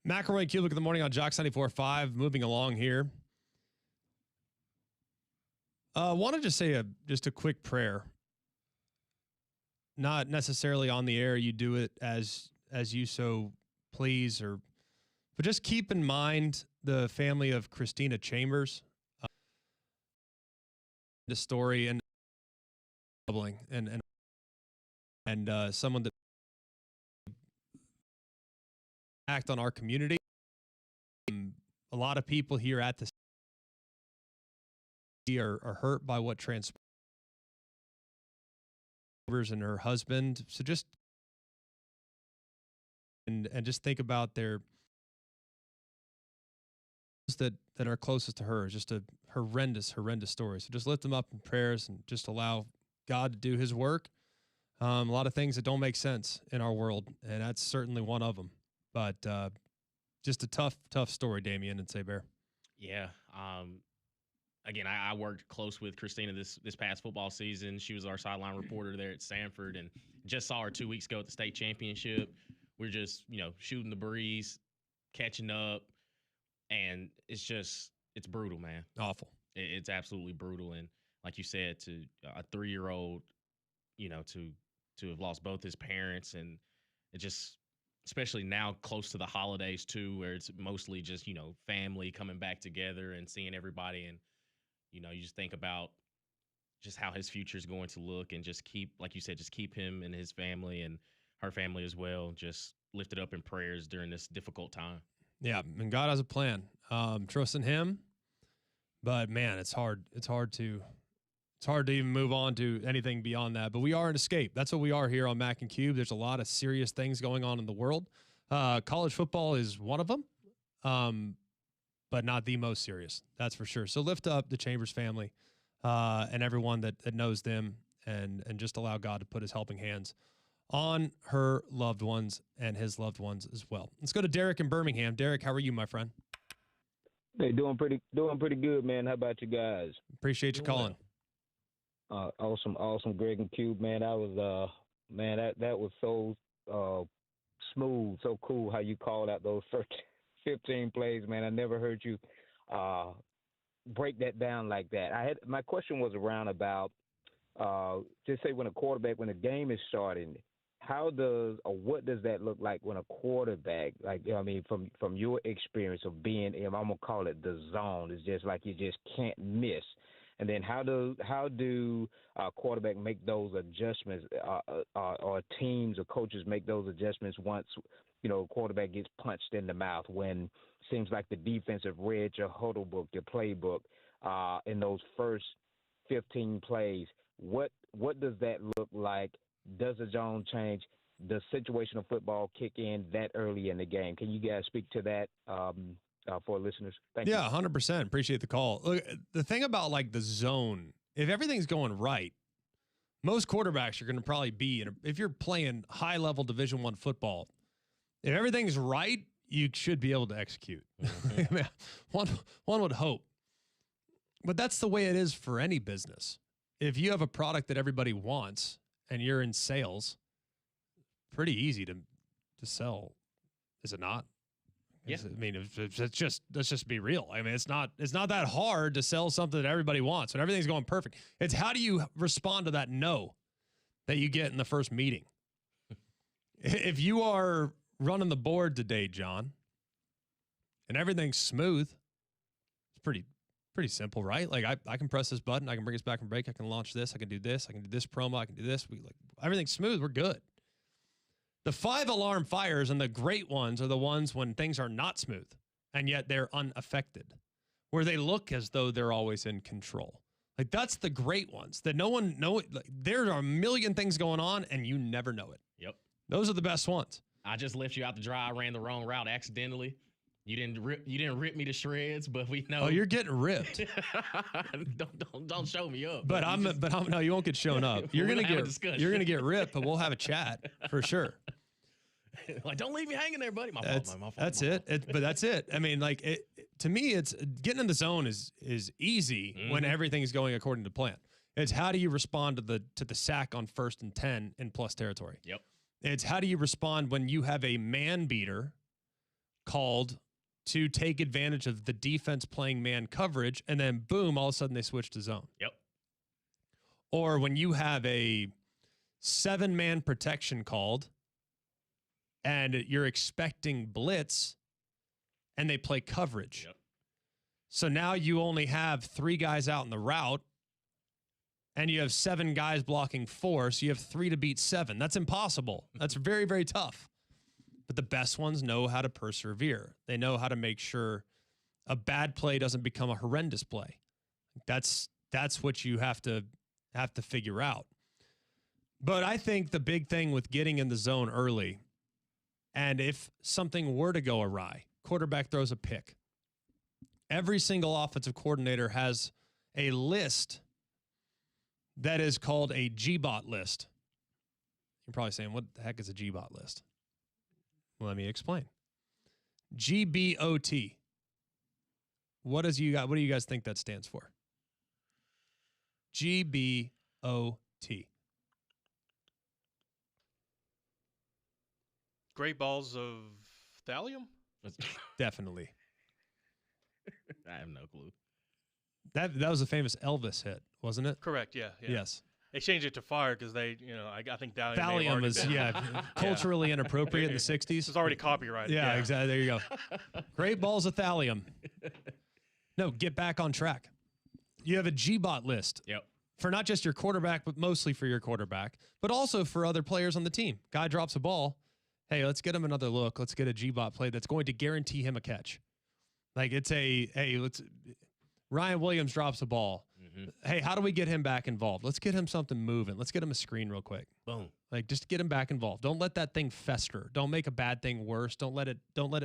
[SPEAKER 1] McElroy, Cubelic in the morning on Jocks 94.5. Moving along here. Want to just say just a quick prayer. Not necessarily on the air. You do it as you so please, but just keep in mind the family of Christina Chambers. The story and troubling and someone that act on our community. A lot of people here at the city are hurt by what transpired and her husband. So just and just think about their that are closest to her. It's just a horrendous story. So just lift them up in prayers and just allow God to do his work. A lot of things that don't make sense in our world, and that's certainly one of them. But just a tough story, Damien and Saber.
[SPEAKER 2] Yeah. Again, I worked close with Christina this past football season. She was our sideline reporter there at Sanford, and just saw her 2 weeks ago at the state championship. we're just, shooting the breeze, catching up, and it's brutal, man.
[SPEAKER 1] Awful.
[SPEAKER 2] It's absolutely brutal. And like you said, to a 3-year-old, to have lost both his parents, and it just, especially now close to the holidays too, where it's mostly just, family coming back together and seeing everybody. And, you just think about just how his future is going to look, and just keep, like you said, just keep him and his family and her family as well, just lifted up in prayers during this difficult time.
[SPEAKER 1] Yeah. And God has a plan. Trust in him, but man, it's hard to even move on to anything beyond that. But we are an escape. That's what we are here on Mac and Cube. There's a lot of serious things going on in the world. College football is one of them, but not the most serious. That's for sure. So lift up the Chambers family and everyone that knows them, and just allow God to put his helping hands on her loved ones and his loved ones as well. Let's go to Derek in Birmingham. Derek, how are you, my friend?
[SPEAKER 4] Hey, doing pretty good, man. How about you guys?
[SPEAKER 1] Appreciate you calling.
[SPEAKER 4] Awesome, Greg and Cube, man. I was, man, that was so smooth, so cool how you called out those first 15 plays, man. I never heard you break that down like that. My question was around about just say when the game is starting, what does that look like when a quarterback, from your experience of being in, I'm gonna call it the zone, it's just like you just can't miss. And then how do quarterback make those adjustments, or teams or coaches make those adjustments once quarterback gets punched in the mouth, when it seems like the defense have read your huddle book, your playbook, in those first 15 plays? What does that look like? Does the zone change? Does situational football kick in that early in the game? Can you guys speak to that for listeners? Thank you.
[SPEAKER 1] Yeah, 100%. Appreciate the call. Look, the thing about like the zone, if everything's going right, most quarterbacks are going to probably be, if you're playing high-level Division I football, if everything's right, you should be able to execute. Mm-hmm. one would hope. But that's the way it is for any business. If you have a product that everybody wants and you're in sales, pretty easy to sell, is it not?
[SPEAKER 2] Yeah.
[SPEAKER 1] I mean, let's just be real. I mean, it's not that hard to sell something that everybody wants and everything's going perfect. It's how do you respond to that no that you get in the first meeting? If you are running the board today, John, and everything's smooth, it's pretty simple, right? Like I can press this button, I can bring us back from break, I can launch this, I can do this promo, I can do this. Everything's smooth, we're good. The 5-alarm fires and the great ones are the ones when things are not smooth, and yet they're unaffected, where they look as though they're always in control. Like that's the great ones that no one know. Like, there are a million things going on, and you never know it.
[SPEAKER 2] Yep.
[SPEAKER 1] Those are the best ones.
[SPEAKER 2] I just left you out to dry. I ran the wrong route accidentally. You didn't rip me to shreds, but we know.
[SPEAKER 1] Oh, you're getting ripped.
[SPEAKER 2] don't show me up.
[SPEAKER 1] But no, you won't get shown up. You're gonna get ripped, but we'll have a chat for sure.
[SPEAKER 2] Like, don't leave me hanging there, buddy. My fault.
[SPEAKER 1] That's it. But that's it. I mean, like to me, it's getting in the zone is easy when everything's going according to plan. It's how do you respond to the sack on 1st and 10 in plus territory.
[SPEAKER 2] Yep.
[SPEAKER 1] It's how do you respond when you have a man beater called to take advantage of the defense playing man coverage, and then boom, all of a sudden they switch to zone.
[SPEAKER 2] Yep.
[SPEAKER 1] Or when you have a 7-man protection called and you're expecting blitz and they play coverage.
[SPEAKER 2] Yep.
[SPEAKER 1] So now you only have 3 guys out in the route and you have 7 guys blocking 4, so you have 3 to beat 7. That's impossible. That's very, very tough. But the best ones know how to persevere. They know how to make sure a bad play doesn't become a horrendous play. That's what you have to figure out. But I think the big thing with getting in the zone early, and if something were to go awry, quarterback throws a pick, every single offensive coordinator has a list that is called a GBOT list. You're probably saying, what the heck is a GBOT list? Well, let me explain. GBOT. What do you guys think that stands for? GBOT.
[SPEAKER 3] Great balls of thallium?
[SPEAKER 1] Definitely.
[SPEAKER 2] I have no clue.
[SPEAKER 1] That was a famous Elvis hit, wasn't it?
[SPEAKER 3] Correct, yeah.
[SPEAKER 1] Yes.
[SPEAKER 3] They changed it to fire because they, I think thallium may have
[SPEAKER 1] Thallium
[SPEAKER 3] already
[SPEAKER 1] is,
[SPEAKER 3] been-
[SPEAKER 1] culturally inappropriate in the 60s.
[SPEAKER 3] It's already copyrighted.
[SPEAKER 1] Yeah, exactly. There you go. Great balls of thallium. No, get back on track. You have a G-bot list.
[SPEAKER 2] Yep.
[SPEAKER 1] For not just your quarterback, but mostly for your quarterback, but also for other players on the team. Guy drops a ball. Hey, let's get him another look. Let's get a G-bot play that's going to guarantee him a catch. Like it's Ryan Williams drops a ball.
[SPEAKER 2] Mm-hmm.
[SPEAKER 1] Hey, how do we get him back involved? Let's get him something moving. Let's get him a screen real quick.
[SPEAKER 2] Boom.
[SPEAKER 1] Like just get him back involved. Don't let that thing fester. Don't make a bad thing worse. Don't let it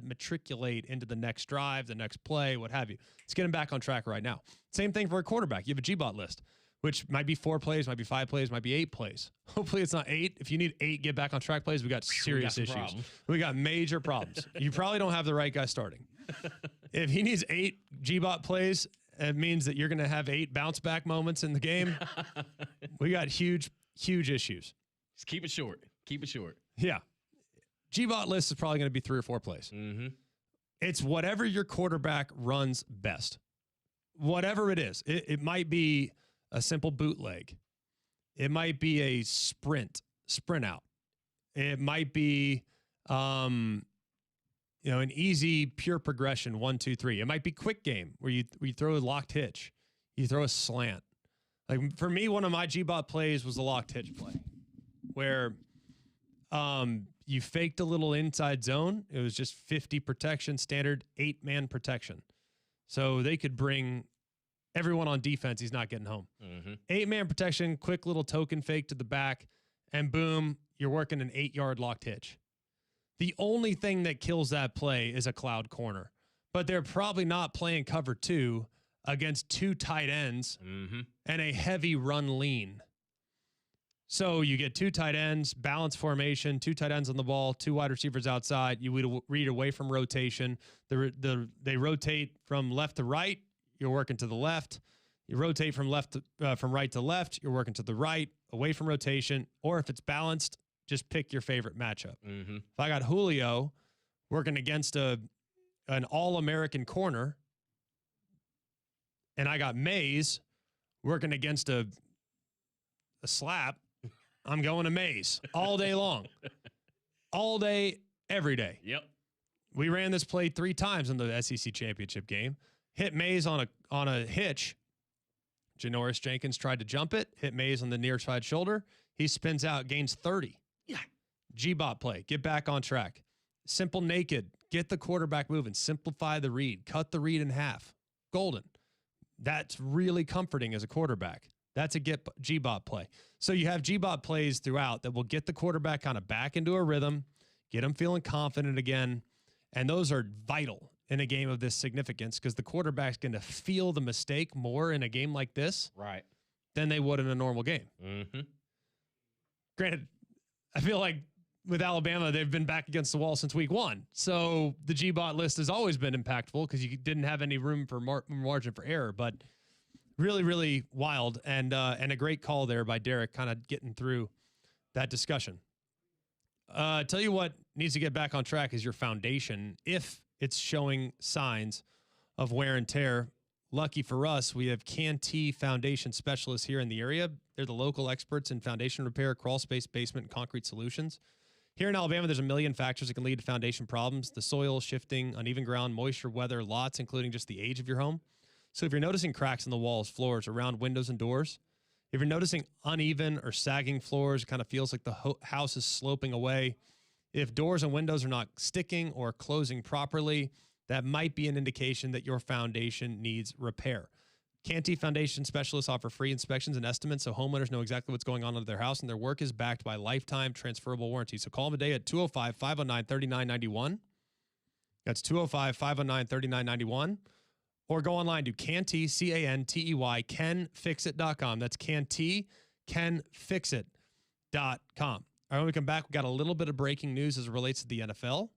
[SPEAKER 1] matriculate into the next drive, the next play, what have you. Let's get him back on track right now. Same thing for a quarterback. You have a G-bot list, which might be 4 plays, might be 5 plays, might be 8 plays. Hopefully it's not 8. If you need 8 get back on track plays, we got serious issues.
[SPEAKER 2] Problems.
[SPEAKER 1] We got major problems. You probably don't have the right guy starting. If he needs 8 G-bot plays, it means that you're going to have 8 bounce back moments in the game. We got huge issues.
[SPEAKER 2] Just keep it short. Keep it short.
[SPEAKER 1] Yeah. G-bot list is probably going to be 3 or 4 plays.
[SPEAKER 2] Mm-hmm.
[SPEAKER 1] It's whatever your quarterback runs best. Whatever it is. It might be a simple bootleg. It might be a sprint out. It might be an easy pure progression 1, 2, 3. It might be quick game where you throw a locked hitch, you throw a slant. Like for me, one of my G-bot plays was a locked hitch play, where you faked a little inside zone. It was just 50 protection, standard 8-man protection, so they could bring everyone on defense. He's not getting home.
[SPEAKER 2] Mm-hmm.
[SPEAKER 1] 8-man protection, quick little token fake to the back, and boom, you're working an 8-yard locked hitch. The only thing that kills that play is a cloud corner, but they're probably not playing cover 2 against 2 tight ends and a heavy run lean. So you get 2 tight ends, balance formation, 2 tight ends on the ball, 2 wide receivers outside. You read away from rotation. They rotate from left to right. You're working to the left. You rotate from right to left. You're working to the right, away from rotation. Or if it's balanced, just pick your favorite matchup.
[SPEAKER 2] Mm-hmm.
[SPEAKER 1] If I got Julio working against an all-American corner, and I got Mays working against a slap, I'm going to Mays all day long. All day, every day.
[SPEAKER 2] Yep.
[SPEAKER 1] We ran this play 3 times in the SEC championship game. Hit Mays on a hitch. Janoris Jenkins tried to jump it, hit Mays on the near side shoulder. He spins out, gains 30.
[SPEAKER 2] Yeah.
[SPEAKER 1] G-bot play, get back on track. Simple naked, get the quarterback moving. Simplify the read, cut the read in half. Golden. That's really comforting as a quarterback. That's a G-bot play. So you have G-bot plays throughout that will get the quarterback kind of back into a rhythm, get him feeling confident again, and those are vital in a game of this significance because the quarterback's going to feel the mistake more in a game like this
[SPEAKER 2] Right.
[SPEAKER 1] than they would in a normal game.
[SPEAKER 2] Mm-hmm.
[SPEAKER 1] Granted, I feel like with Alabama, they've been back against the wall since week 1. So the G-bot list has always been impactful because you didn't have any room for margin for error. But really, really wild and a great call there by Derek, kind of getting through that discussion. Tell you what needs to get back on track is your foundation. If it's showing signs of wear and tear, lucky for us, we have Canty Foundation Specialists here in the area. They're the local experts in foundation repair, crawl space, basement, and concrete solutions. Here in Alabama, there's a million factors that can lead to foundation problems. The soil, shifting, uneven ground, moisture, weather, lots, including just the age of your home. So if you're noticing cracks in the walls, floors, around windows and doors, if you're noticing uneven or sagging floors, it kind of feels like the house is sloping away. If doors and windows are not sticking or closing properly, that might be an indication that your foundation needs repair. Canty Foundation Specialists offer free inspections and estimates so homeowners know exactly what's going on in their house, and their work is backed by lifetime transferable warranties. So call them today at 205-509-3991. That's 205-509-3991. Or go online to Canty, Cantey, canfixit.com. That's Canty, canfixit.com. All right, when we come back, we got a little bit of breaking news as it relates to the NFL.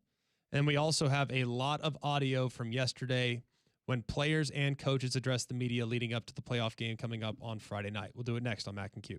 [SPEAKER 1] And we also have a lot of audio from yesterday when players and coaches addressed the media leading up to the playoff game coming up on Friday night. We'll do it next on Mac and Q.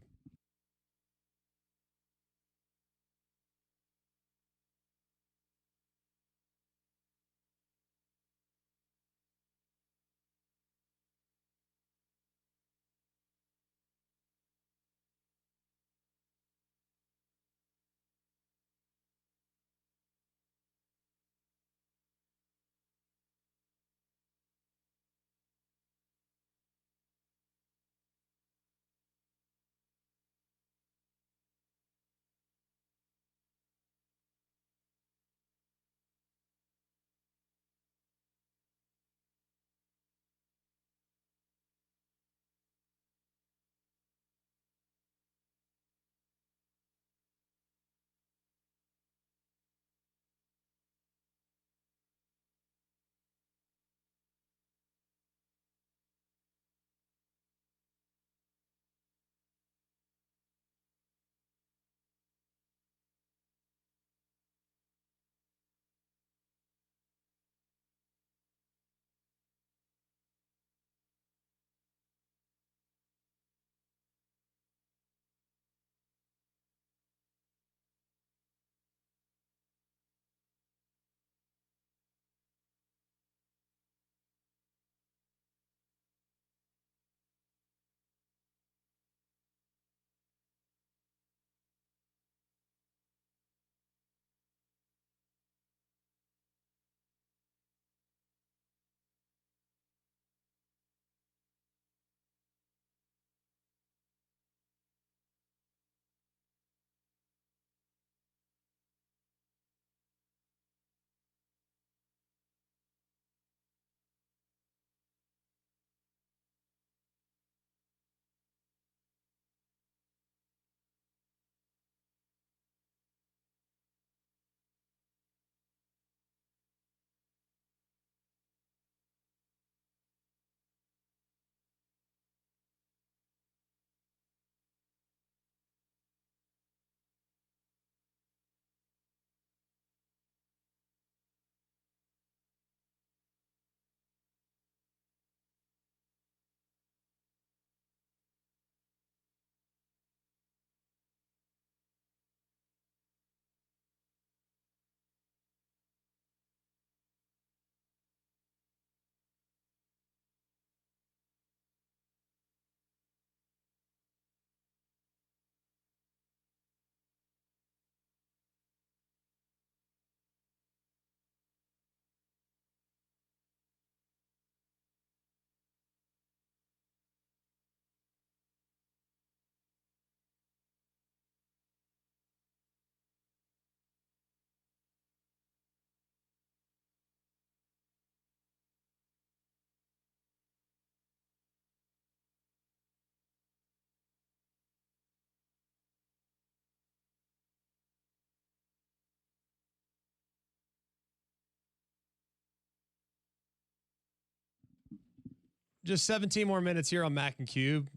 [SPEAKER 1] just 17 more minutes here on Mac and Cube.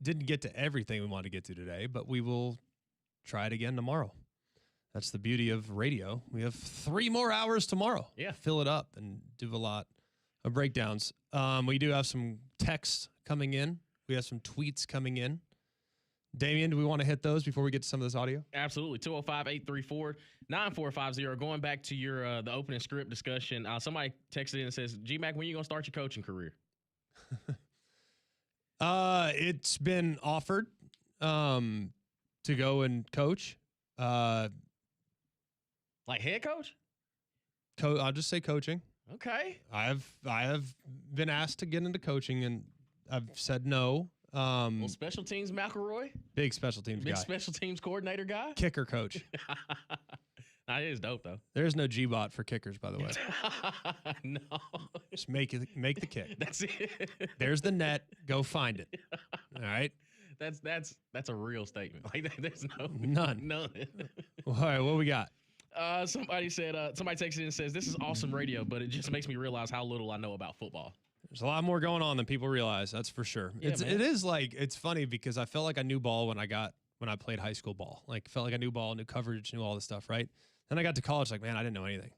[SPEAKER 1] Didn't get to everything we wanted to get to today, but we will try it again tomorrow. That's the beauty of radio. We have 3 more hours tomorrow.
[SPEAKER 2] Yeah.
[SPEAKER 1] Fill it up and do a lot of breakdowns. We do have some texts coming in. We have some tweets coming in. Damian, do we want to hit those before we get to some of this audio?
[SPEAKER 2] Absolutely. 205-834-9450. Going back to your the opening script discussion, somebody texted in and says, G-Mac, when are you going to start your coaching career?
[SPEAKER 1] It's been offered to go and coach.
[SPEAKER 2] Like head coach?
[SPEAKER 1] I'll just say coaching.
[SPEAKER 2] Okay.
[SPEAKER 1] I have been asked to get into coaching, and I've said no.
[SPEAKER 2] Well, special teams McElroy?
[SPEAKER 1] Big special teams
[SPEAKER 2] Big
[SPEAKER 1] guy.
[SPEAKER 2] special teams coordinator guy?
[SPEAKER 1] Kicker coach.
[SPEAKER 2] Nah, it is dope, though.
[SPEAKER 1] There's no G-bot for kickers, by the way.
[SPEAKER 2] No.
[SPEAKER 1] Just make the kick.
[SPEAKER 2] That's it.
[SPEAKER 1] There's the net. Go find it. All right?
[SPEAKER 2] That's a real statement. Like there's
[SPEAKER 1] None.
[SPEAKER 2] None.
[SPEAKER 1] All right, what we got?
[SPEAKER 2] Somebody texted in and says, this is awesome radio, but it just makes me realize how little I know about football.
[SPEAKER 1] There's a lot more going on than people realize. That's for sure.
[SPEAKER 2] Yeah,
[SPEAKER 1] It is like, it's funny because I felt like I knew ball when I played high school ball. Like, felt like I knew ball, knew coverage, knew all this stuff, right? Then I got to college, like, man, I didn't know anything.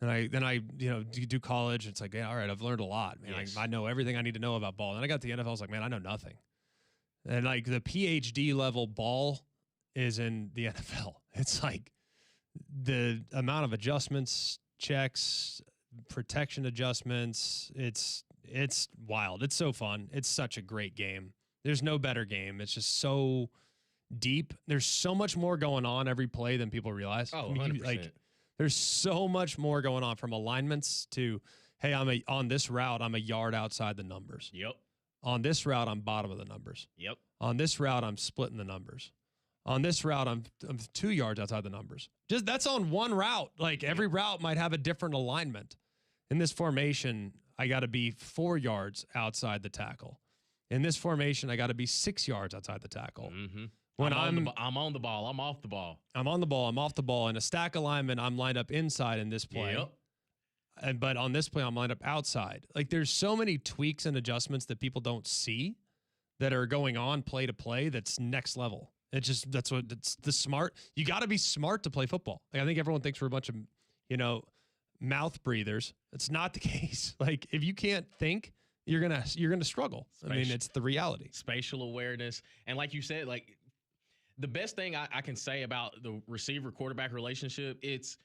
[SPEAKER 1] And then I do college. It's like, yeah, all right, I've learned a lot, man.
[SPEAKER 2] Yes.
[SPEAKER 1] I know everything I need to know about ball. And then I got to the NFL, I was like, man, I know nothing. And like the PhD level ball is in the NFL. It's like the amount of adjustments, checks, protection adjustments. It's wild. It's so fun. It's such a great game. There's no better game. It's just so deep. There's so much more going on every play than people realize.
[SPEAKER 2] Oh, 100%.
[SPEAKER 1] Like, there's so much more going on, from alignments to, hey, on this route, I'm a yard outside the numbers.
[SPEAKER 2] Yep.
[SPEAKER 1] On this route, I'm bottom of the numbers.
[SPEAKER 2] Yep.
[SPEAKER 1] On this route, I'm splitting the numbers. On this route, I'm 2 yards outside the numbers. Just that's on one route. Like, every route might have a different alignment. In this formation, I got to be 4 yards outside the tackle. In this formation, I got to be 6 yards outside the tackle.
[SPEAKER 2] Mm-hmm.
[SPEAKER 1] When
[SPEAKER 2] I'm on the ball, I'm off the ball.
[SPEAKER 1] I'm on the ball, I'm off the ball. In a stack alignment, I'm lined up inside in this play.
[SPEAKER 2] Yep.
[SPEAKER 1] But on this play, I'm lined up outside. Like, there's so many tweaks and adjustments that people don't see that are going on play to play. That's next level. It's the smart. You got to be smart to play football. Like, I think everyone thinks we're a bunch of, mouth breathers. It's not the case. Like, if you can't think, you're gonna struggle. I mean, it's the reality.
[SPEAKER 2] Spatial awareness, and like you said, like the best thing I can say about the receiver quarterback relationship, it's,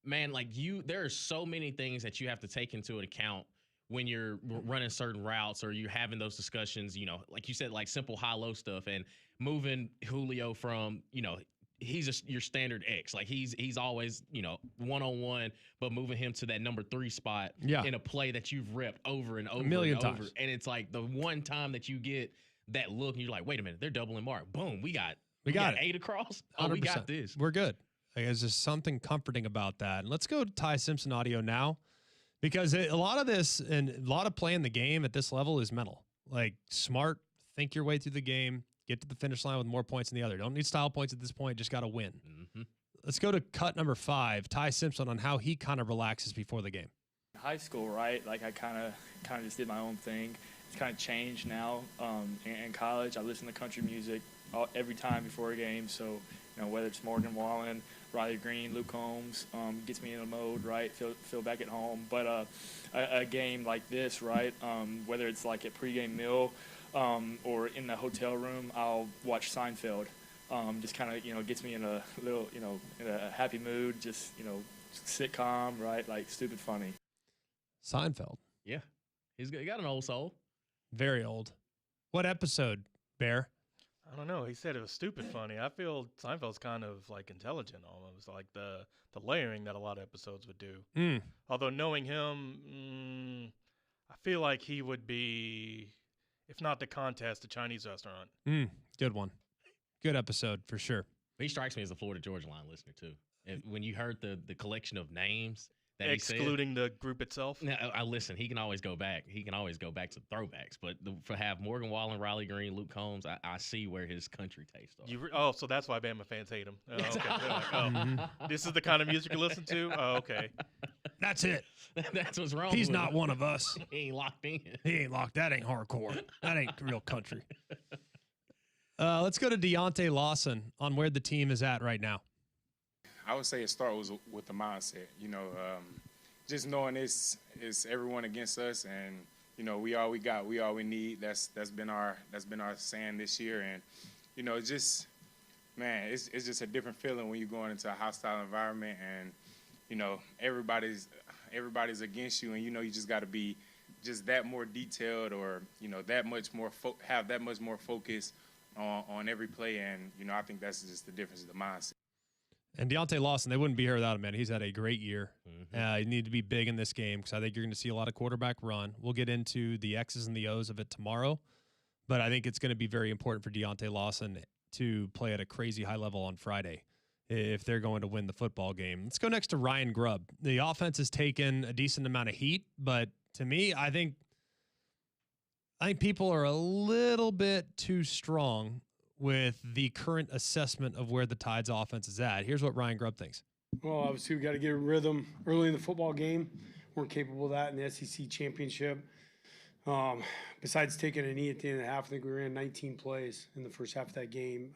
[SPEAKER 2] man, like there are so many things that you have to take into account when you're running certain routes or you're having those discussions, like you said, like simple high-low stuff, and moving Julio from, he's your standard X. Like he's always, one-on-one, but moving him to that number 3 spot in a play that you've repped over and over
[SPEAKER 1] a million
[SPEAKER 2] and over.
[SPEAKER 1] times.
[SPEAKER 2] And it's like the one time that you get that look and you're like, wait a minute, they're doubling Mark. Boom, we got
[SPEAKER 1] it.
[SPEAKER 2] 8 across. Oh,
[SPEAKER 1] 100%.
[SPEAKER 2] we got this.
[SPEAKER 1] We're good. Like, there's just something comforting about that. And let's go to Ty Simpson audio now, because a lot of this and a lot of playing the game at this level is mental. Like, smart, think your way through the game, get to the finish line with more points than the other. Don't need style points at this point. Just got to win.
[SPEAKER 2] Mm-hmm.
[SPEAKER 1] Let's go to cut number 5, Ty Simpson, on how he kind of relaxes before the game.
[SPEAKER 5] High school, right? Like, I kind of just did my own thing. It's kind of changed now. In college, I listen to country music every time before a game. So, whether it's Morgan Wallen, Riley Green, Luke Combs, gets me in a mode, right? Feel back at home. But a game like this, right? Whether it's like a pregame meal or in the hotel room, I'll watch Seinfeld. Just kind of, gets me in a little, in a happy mood. Just, sitcom, right? Like, stupid funny.
[SPEAKER 1] Seinfeld.
[SPEAKER 2] Yeah. He got an old soul.
[SPEAKER 1] Very old. What episode, Bear?
[SPEAKER 3] I don't know. He said it was stupid funny. I feel Seinfeld's kind of like intelligent almost, like the layering that a lot of episodes would do. Although knowing him, I feel like he would be, if not the contest, the Chinese restaurant.
[SPEAKER 1] Good one. Good episode for sure.
[SPEAKER 2] He strikes me as a Florida Georgia Line listener too. And when you heard the collection of names that
[SPEAKER 3] Excluding
[SPEAKER 2] he said,
[SPEAKER 3] the group itself?
[SPEAKER 2] Now, I listen. He can always go back. He can always go back to throwbacks. But to have Morgan Wallen, Riley Green, Luke Combs, I see where his country taste are.
[SPEAKER 3] So that's why Bama fans hate him. Oh, okay. They're like, this is the kind of music you listen to? Oh, okay.
[SPEAKER 1] That's it.
[SPEAKER 2] That's what's wrong.
[SPEAKER 1] He's
[SPEAKER 2] with
[SPEAKER 1] not
[SPEAKER 2] him.
[SPEAKER 1] one of us.
[SPEAKER 2] He ain't locked in.
[SPEAKER 1] He ain't locked. That ain't hardcore. That ain't real country. Let's go to Deontay Lawson on where the team is at right now.
[SPEAKER 6] I would say it starts with the mindset. Just knowing it's everyone against us, and we all we got, we all we need. That's been our saying this year, and it's just it's just a different feeling when you're going into a hostile environment, and everybody's against you, and you just got to be just that more detailed, or that much more have that much more focus on every play, and I think that's just the difference of the mindset.
[SPEAKER 1] And Deontay Lawson, they wouldn't be here without him, man. He's had a great year. You need to be big in this game because I think you're going to see a lot of quarterback run. We'll get into the X's and the O's of it tomorrow, but I think it's going to be very important for Deontay Lawson to play at a crazy high level on Friday if they're going to win the football game. Let's go next to Ryan Grubb. The offense has taken a decent amount of heat, but to me, I think people are a little bit too strong with the current assessment of where the Tide's offense is at. Here's what Ryan Grubb thinks.
[SPEAKER 7] Well, obviously, we got to get a rhythm early in the football game. Weren't capable of that in the SEC championship. Besides taking a knee at the end of the half, I think we ran 19 plays in the first half of that game.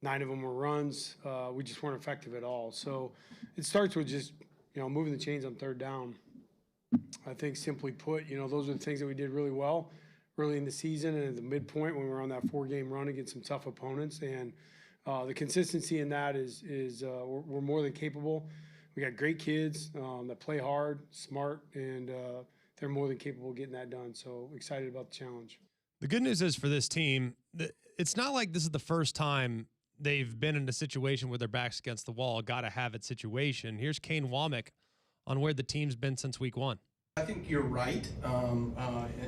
[SPEAKER 7] 9 of them were runs. We just weren't effective at all. So it starts with just, moving the chains on third down. I think simply put, those are the things that we did really well early in the season and at the midpoint when we were on that 4-game run against some tough opponents. And the consistency in that is we're more than capable. We got great kids that play hard, smart, and they're more than capable of getting that done. So excited about the challenge.
[SPEAKER 1] The good news is for this team, it's not like this is the first time they've been in a situation where their back's against the wall, gotta have it situation. Here's Kane Womack on where the team's been since week 1.
[SPEAKER 8] I think you're right,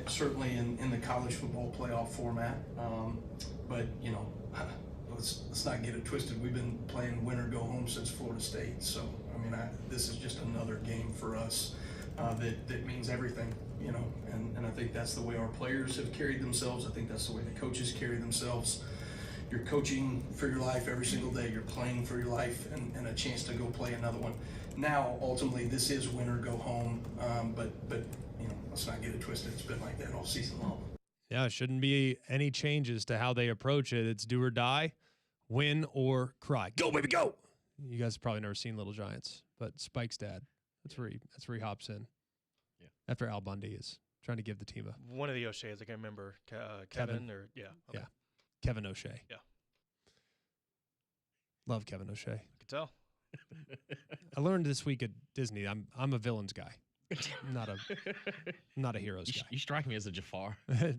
[SPEAKER 8] certainly in the college football playoff format. But, let's not get it twisted. We've been playing win or go home since Florida State. So, this is just another game for us that means everything, and I think that's the way our players have carried themselves. I think that's the way the coaches carry themselves. You're coaching for your life every single day. You're playing for your life and a chance to go play another one. Now, ultimately, this is win or go home, but let's not get it twisted. It's been like that all season long.
[SPEAKER 1] Yeah, it shouldn't be any changes to how they approach it. It's do or die, win or cry. Go, baby, go! You guys have probably never seen Little Giants, but Spike's dad, that's where he hops in.
[SPEAKER 2] Yeah. After
[SPEAKER 1] Al Bundy is trying to give the team
[SPEAKER 3] one of the O'Sheas. I can't remember. Kevin or yeah. Okay.
[SPEAKER 1] Yeah. Kevin O'Shea.
[SPEAKER 3] Yeah.
[SPEAKER 1] Love Kevin O'Shea.
[SPEAKER 3] I could tell.
[SPEAKER 1] I learned this week at Disney. I'm a villains guy. Not a heroes guy.
[SPEAKER 2] You strike me as a Jafar.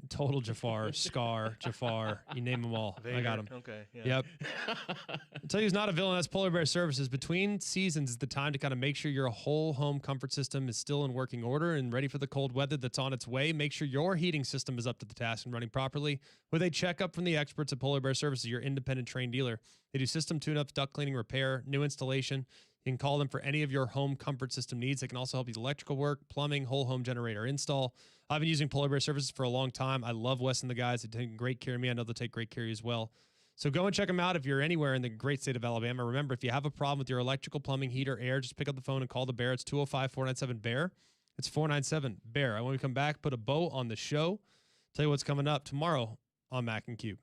[SPEAKER 1] Total Jafar, Scar, Jafar. You name them all.
[SPEAKER 3] Vader.
[SPEAKER 1] I got them.
[SPEAKER 3] Okay. Yeah.
[SPEAKER 1] Yep. I'll tell you who's not a villain. That's Polar Bear Services. Between seasons is the time to kind of make sure your whole home comfort system is still in working order and ready for the cold weather that's on its way. Make sure your heating system is up to the task and running properly with a checkup from the experts at Polar Bear Services, your independent trained dealer. They do system tune-ups, duct cleaning, repair, new installation. You can call them for any of your home comfort system needs. They can also help you with electrical work, plumbing, whole home generator install. I've been using Polar Bear Services for a long time. I love Wes and the guys. They take great care of me. I know they'll take great care of you as well. So go and check them out if you're anywhere in the great state of Alabama. Remember, if you have a problem with your electrical, plumbing, heater, air, just pick up the phone and call the Bear. It's 205-497-BEAR. It's 497-BEAR. When we come back, put a bow on the show. Tell you what's coming up tomorrow on Mac and Cube.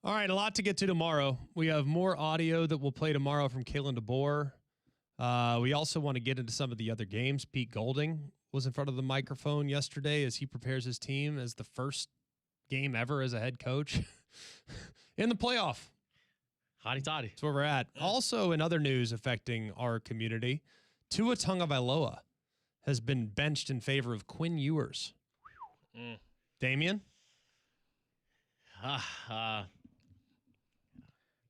[SPEAKER 1] All right, a lot to get to tomorrow. We have more audio that we'll play tomorrow from Kalen Debor. We also want to get into some of the other games. Pete Golding was in front of the microphone yesterday as he prepares his team as the first game ever as a head coach in the playoff.
[SPEAKER 2] Hotty toddy.
[SPEAKER 1] That's where we're at. Also, in other news affecting our community, Tua Tagovailoa has been benched in favor of Quinn Ewers. Damien?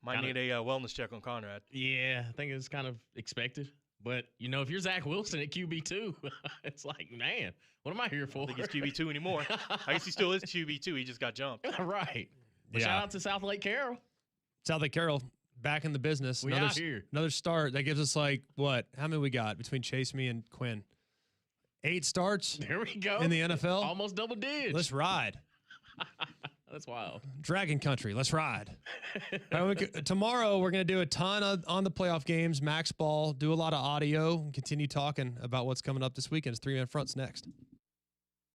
[SPEAKER 3] Might need a wellness check on Conrad.
[SPEAKER 2] Yeah, I think it's kind of expected. But, if you're Zach Wilson at QB2, it's like, man, what am I here for?
[SPEAKER 3] I don't think he's QB2 anymore. I guess he still is QB2. He just got jumped.
[SPEAKER 2] Right. But
[SPEAKER 1] Yeah.
[SPEAKER 2] shout out to South Lake Carroll.
[SPEAKER 1] South Lake Carroll back in the business.
[SPEAKER 2] We out here.
[SPEAKER 1] Another start. That gives us what? How many we got between Chase, me, and Quinn? 8 starts
[SPEAKER 2] There we go.
[SPEAKER 1] in the NFL.
[SPEAKER 2] Almost double digits.
[SPEAKER 1] Let's ride.
[SPEAKER 2] That's wild.
[SPEAKER 1] Dragon Country. Let's ride. All right, tomorrow, we're going to do a ton on the playoff games, Max Ball, do a lot of audio, and continue talking about what's coming up this weekend. It's 3 Man Fronts next.